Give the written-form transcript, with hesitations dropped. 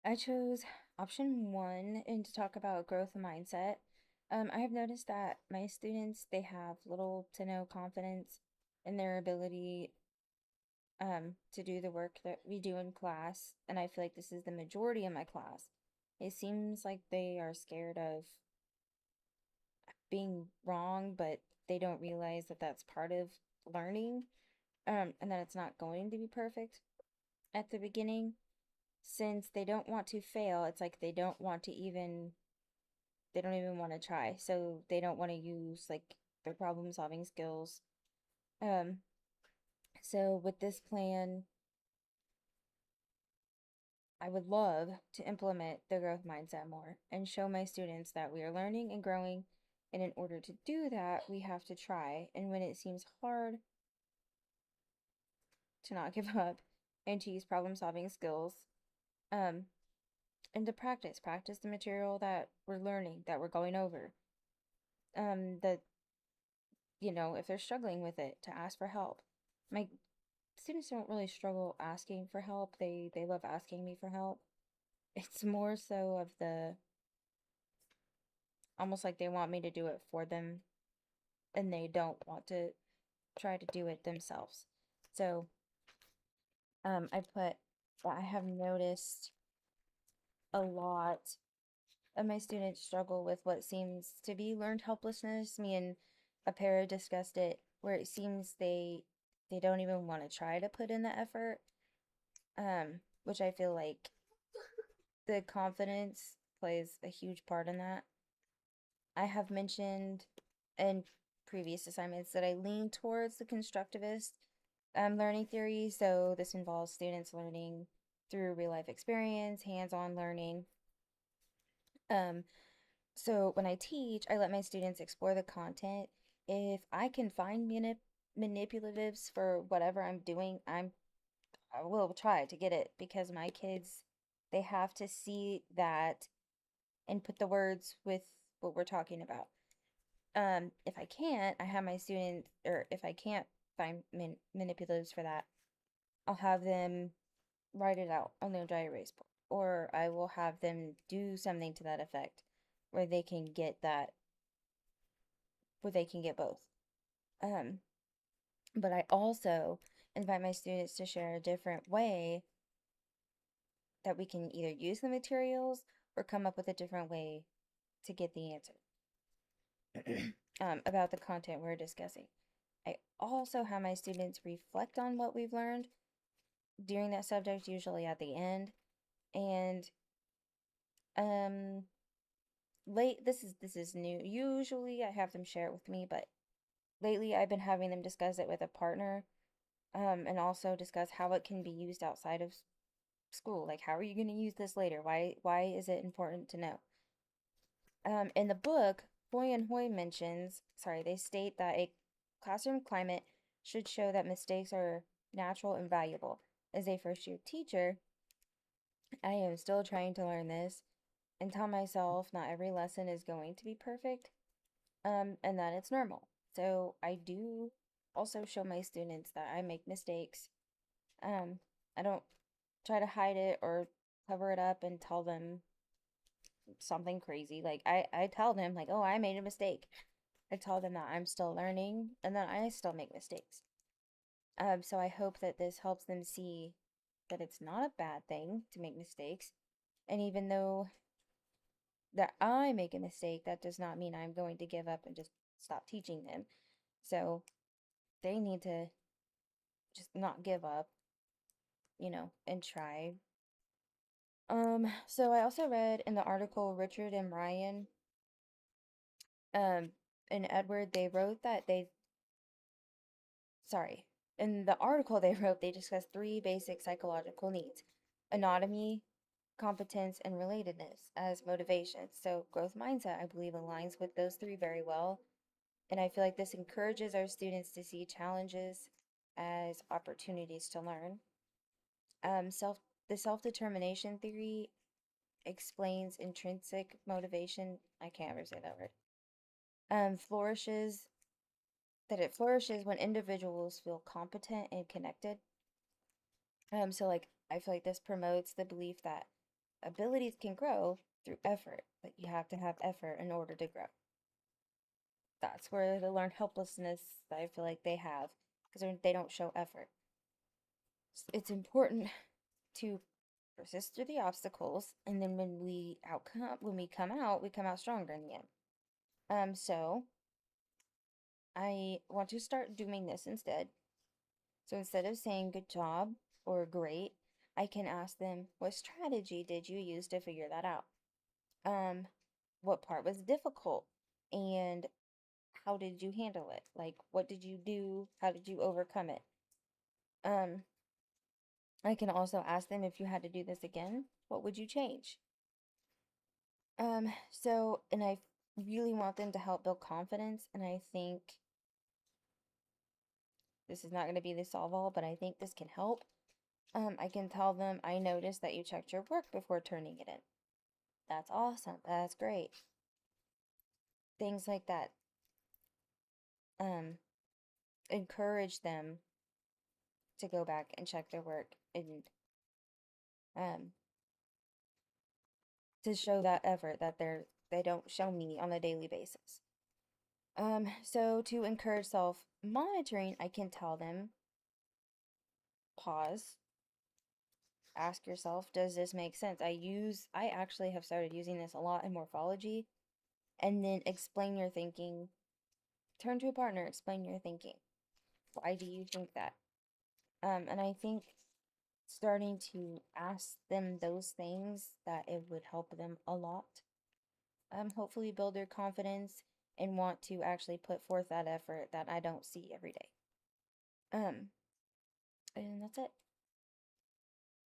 I chose option one and to talk about growth mindset. I have noticed that my students, they have little to no confidence in their ability to do the work that we do in class, and I feel like this is the majority of my class. It seems like they are scared of being wrong, but they don't realize that that's part of learning, and that it's not going to be perfect at the beginning. Since they don't want to fail, it's like they don't even want to try. So they don't want to use like their problem solving skills. Um, so with this plan, I would love to implement the growth mindset more and show my students that we are learning and growing. And in order to do that, we have to try. And when it seems hard, to not give up and to use problem solving skills. Um, and to practice the material that we're learning, that we're going over. That if they're struggling with it, to ask for help. My students don't really struggle asking for help. They love asking me for help. It's more so of the almost like they want me to do it for them and they don't want to try to do it themselves. So, I put that I have noticed a lot of my students struggle with what seems to be learned helplessness. Me and a pair discussed it where it seems they don't even want to try to put in the effort, which I feel like the confidence plays a huge part in that. I have mentioned in previous assignments that I lean towards the constructivist learning theory. So this involves students learning through real life experience, hands-on learning. Um, so when I teach, I let my students explore the content. If I can find manipulatives for whatever I'm doing, I will try to get it because my kids, they have to see that and put the words with what we're talking about. If I can't, I have my students, or if I can't find manipulatives for that, I'll have them write it out on their dry erase board, or I will have them do something to that effect where they can get that, where they can get both. Um, but I also invite my students to share a different way that we can either use the materials or come up with a different way to get the answer about the content we're discussing. I also have my students reflect on what we've learned during that subject, usually at the end. And um late this is new. Usually I have them share it with me, but lately I've been having them discuss it with a partner, and also discuss how it can be used outside of school. Like how are you going to use this later? Why is it important to know? In the book, Hoy and Hoy they state that a classroom climate should show that mistakes are natural and valuable. As a first year teacher, I am still trying to learn this and tell myself not every lesson is going to be perfect, and that it's normal. So I do also show my students that I make mistakes. Um, I don't try to hide it or cover it up and tell them something crazy. Like I tell them like, "Oh, I made a mistake." I tell them that I'm still learning and that I still make mistakes. So I hope that this helps them see that it's not a bad thing to make mistakes. And even though that I make a mistake, that does not mean I'm going to give up and just stop teaching them. So they need to just not give up, and try. So I also read in the article Richard and Ryan, um, and Edward, they wrote that sorry, in the article they wrote, they discussed three basic psychological needs: autonomy, competence, and relatedness as motivations. So growth mindset, I believe, aligns with those three very well. And I feel like this encourages our students to see challenges as opportunities to learn. The self-determination theory explains intrinsic motivation. I can't ever say that word. Flourishes that it flourishes when individuals feel competent and connected. So like I feel like this promotes the belief that abilities can grow through effort, but you have to have effort in order to grow. That's where the learned helplessness that I feel like they have, because they don't show effort. It's important to persist through the obstacles, and then when we come out, we come out stronger in the end. So I want to start doing this instead. So instead of saying good job or great, I can ask them, what strategy did you use to figure that out? What part was difficult? And how did you handle it? Like, what did you do? How did you overcome it? Um, I can also ask them, if you had to do this again, what would you change? And I really want them to help build confidence, and I think this is not going to be the solve all, but I think this can help. I can tell them, I noticed that you checked your work before turning it in. That's awesome. That's great. Things like that. Um, encourage them to go back and check their work and um to show that effort that they don't show me on a daily basis. So to encourage self-monitoring, I can tell them, pause, ask yourself, does this make sense? I actually have started using this a lot in morphology, and then explain your thinking. Turn to a partner, explain your thinking. Why do you think that? And I think starting to ask them those things, that it would help them a lot. Hopefully build their confidence and want to actually put forth that effort that I don't see every day. Um, and that's it.